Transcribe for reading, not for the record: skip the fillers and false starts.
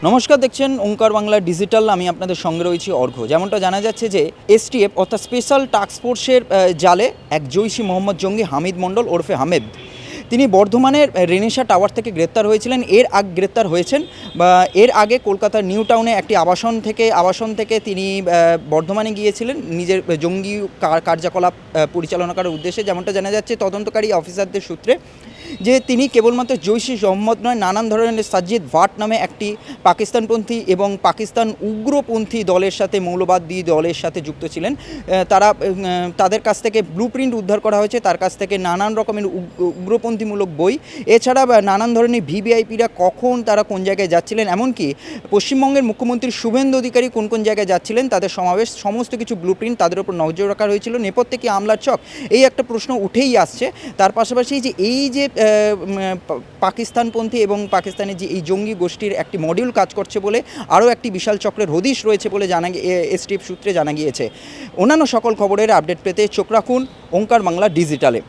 নমস্কার, দেখছেন ওঙ্কার বাংলা ডিজিটাল। আমি আপনাদের সঙ্গে রয়েছি অর্ঘ্য। যেমনটা জানা যাচ্ছে যে এসটিএফ অর্থাৎ স্পেশাল টাস্ক ফোর্সের জালে এক জৈশি মোহাম্মদ জঙ্গি হামিদ মণ্ডল ওরফে হামেদ, তিনি বর্ধমানের রেনেসা টাওয়ার থেকে গ্রেপ্তার হয়েছিলেন। গ্রেপ্তার হয়েছেন বা এর আগে কলকাতার নিউ টাউনে একটি আবাসন থেকে তিনি বর্ধমানে গিয়েছিলেন নিজের জঙ্গি কার্যকলাপ পরিচালনা করার উদ্দেশ্যে। যেমনটা জানা যাচ্ছে তদন্তকারী অফিসারদের সূত্রে যে তিনি কেবলমাত্র জৈশি মোহাম্মদ নয়, নানান ধরনের সাজ্জিদ ভাট নামে একটি পাকিস্তানপন্থী এবং পাকিস্তান উগ্রপন্থী দলের সাথে, মৌলবাদী দলের সাথে যুক্ত ছিলেন। তাদের কাছ থেকে ব্লুপ্রিন্ট উদ্ধার করা হয়েছে, তার কাছ থেকে নানান রকমের উগ্রপন্থীমূলক বই, এছাড়া নানান ধরনের ভিভিআইপিরা কখন তারা কোন জায়গায় যাচ্ছিলেন, এমনকি পশ্চিমবঙ্গের মুখ্যমন্ত্রী শুভেন্দু অধিকারী কোন কোন জায়গায় যাচ্ছিলেন, তাদের সমাবেশ, সমস্ত কিছু ব্লুপ্রিন্ট তাদের উপর নজর রাখা হয়েছিল। নেপথ্যে কি আমলার ছক, এই একটা প্রশ্ন উঠেই আসছে। তার পাশাপাশি যে এই যে পাকিস্তানপন্থী এবং পাকিস্তানের যে এই জঙ্গি গোষ্ঠীর একটি মডিউল কাজ করছে বলে আরও একটি বিশাল চক্রের হদিশ রয়েছে বলে এসটিএফ সূত্রে জানা গিয়েছে। অন্যান্য সকল খবরের আপডেট পেতে চোখ রাখুন ওঙ্কার বাংলা ডিজিটালে।